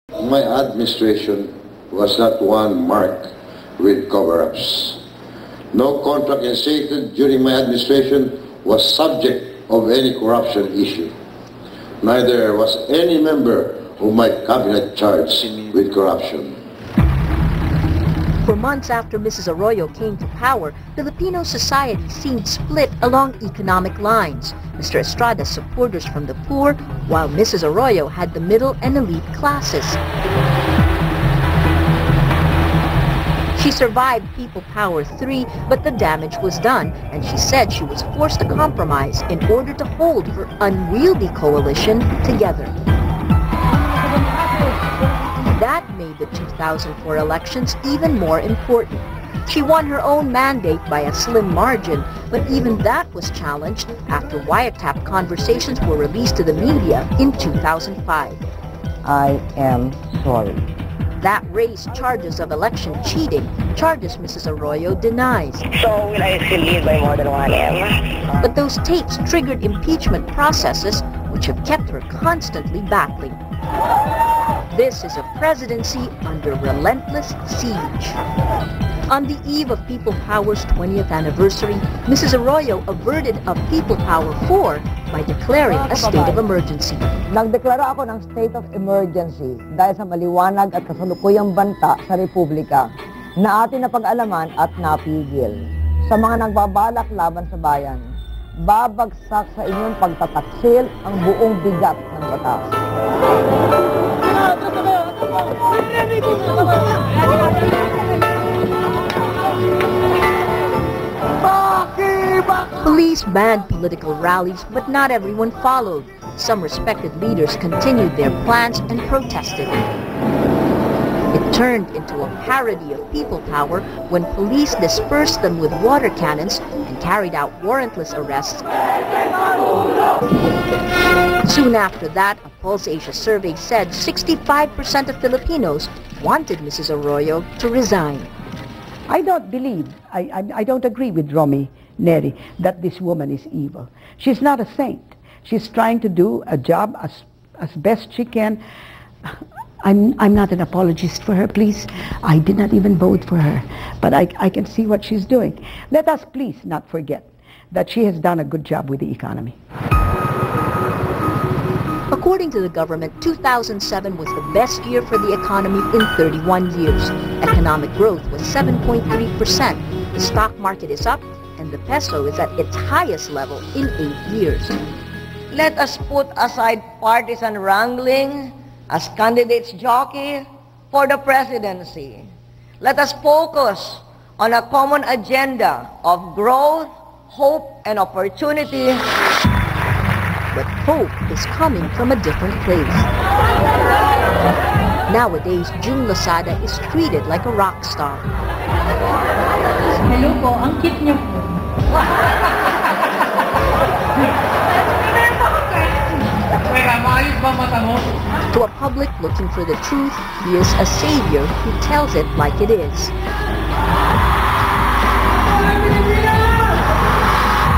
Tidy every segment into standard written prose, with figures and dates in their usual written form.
My administration was not one marked with cover-ups. No contract initiated during my administration was subject of any corruption issue. Neither was any member of my cabinet charged with corruption. For months after Mrs. Arroyo came to power, Filipino society seemed split along economic lines. Mr. Estrada's supporters from the poor, while Mrs. Arroyo had the middle and elite classes. She survived People Power 3, but the damage was done, and she said she was forced to compromise in order to hold her unwieldy coalition together. That made the 2004 elections even more important. She won her own mandate by a slim margin, but even that was challenged after wiretap conversations were released to the media in 2005. I am sorry. That raised charges of election cheating, charges Mrs. Arroyo denies. So will I still lead by more than 1 M? But those tapes triggered impeachment processes which have kept her constantly battling. This is a presidency under relentless siege. On the eve of People Power's 20th anniversary, Mrs. Arroyo averted a People Power 4 by declaring a state of emergency. Nagdeklara ako ng state of emergency dahil sa maliwanag at kasalukuyang banta sa Republika na atin napag-alaman at napigil. Sa mga nagbabalak laban sa bayan, babagsak sa inyong pagtataksil ang buong bigat ng batas. Police banned political rallies, but not everyone followed. Some respected leaders continued their plans and protested. It turned into a parody of People Power when police dispersed them with water cannons and carried out warrantless arrests. Soon after that, a Pulse Asia survey said 65% of Filipinos wanted Mrs. Arroyo to resign. I don't believe, I don't agree with Romy Neri that this woman is evil. She's not a saint. She's trying to do a job as best she can. I'm not an apologist for her, please. I did not even vote for her, but I can see what she's doing. Let us please not forget that she has done a good job with the economy. According to the government, 2007 was the best year for the economy in 31 years. Economic growth was 7.3%. The stock market is up, and the peso is at its highest level in 8 years. Let us put aside partisan wrangling as candidates jockey for the presidency. Let us focus on a common agenda of growth, hope, and opportunity. But hope is coming from a different place. Nowadays, Jun Lozada is treated like a rock star. Hello po, ang cute niyo po. To a public looking for the truth, he is a savior who tells it like it is.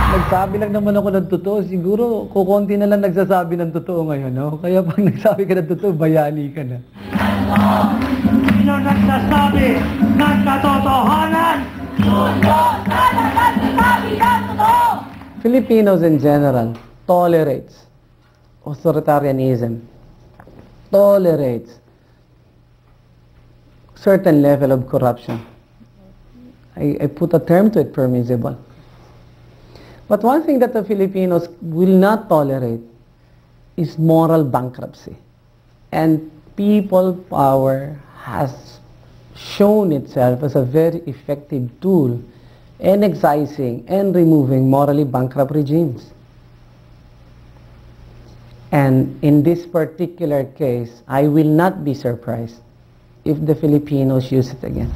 Nagsabi lang naman ako ng totoo. Siguro, kukunti na lang nagsasabi ng totoo ngayon, no? Kaya pag nagsabi ka ng totoo, bayani ka na. Sino nagsasabi ng katotohanan? Nagsasabi ng totoo! Filipinos in general tolerates authoritarianism, tolerates certain level of corruption. I put a term to it, permissible. But one thing that the Filipinos will not tolerate is moral bankruptcy. And people power has shown itself as a very effective tool in excising and removing morally bankrupt regimes. And in this particular case, I will not be surprised if the Filipinos use it again.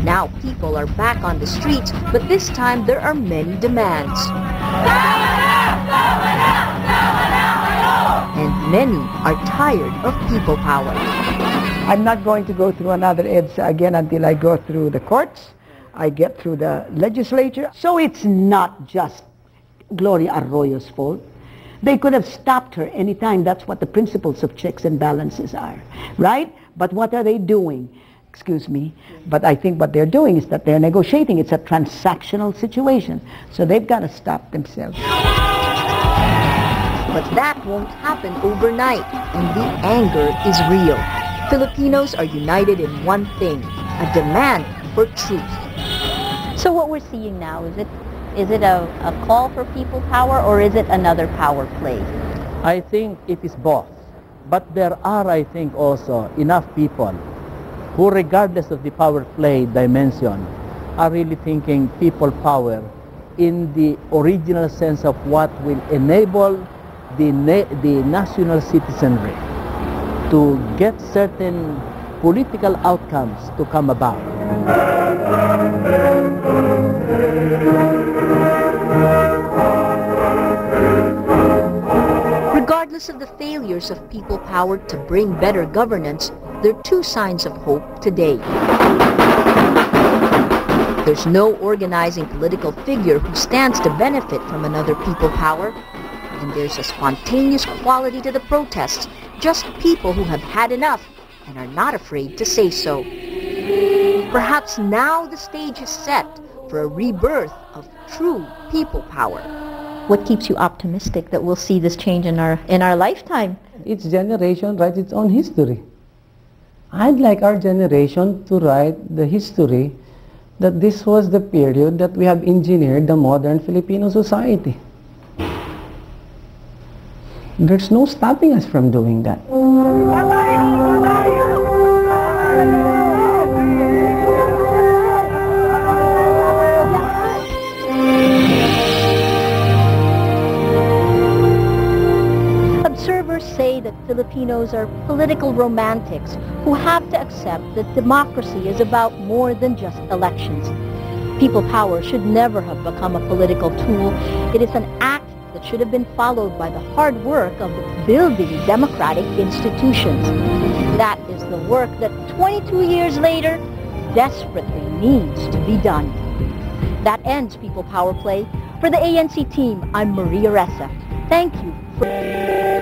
Now people are back on the streets, but this time there are many demands. And many are tired of people power. I'm not going to go through another EDSA again until I go through the courts, I get through the legislature. So it's not just Gloria Arroyo's fault. They could have stopped her anytime. That's what the principles of checks and balances are, right? But what are they doing? Excuse me, but I think what they're doing is that they're negotiating. It's a transactional situation, so they've got to stop themselves. But that won't happen overnight, and the anger is real. Filipinos are united in one thing, a demand for truth. So what we're seeing now, is it a call for people power, or is it another power play? I think it is both. But there are, I think, also enough people who, regardless of the power play dimension, are really thinking people power in the original sense of what will enable the national citizenry to get certain political outcomes to come about. Regardless of the failures of people power to bring better governance, there are two signs of hope today. There's no organizing political figure who stands to benefit from another people power, and there's a spontaneous quality to the protests, just people who have had enough and are not afraid to say so. Perhaps now the stage is set for a rebirth of true people power. What keeps you optimistic that we'll see this change in our lifetime? Each generation writes its own history. I'd like our generation to write the history that this was the period that we have engineered the modern Filipino society. There's no stopping us from doing that. Observers say that Filipinos are political romantics who have to accept that democracy is about more than just elections. People power should never have become a political tool. It is an act that should have been followed by the hard work of building democratic institutions. That is the work that 22 years later desperately needs to be done. That ends People Power Play. For the ANC team, I'm Maria Ressa. Thank you for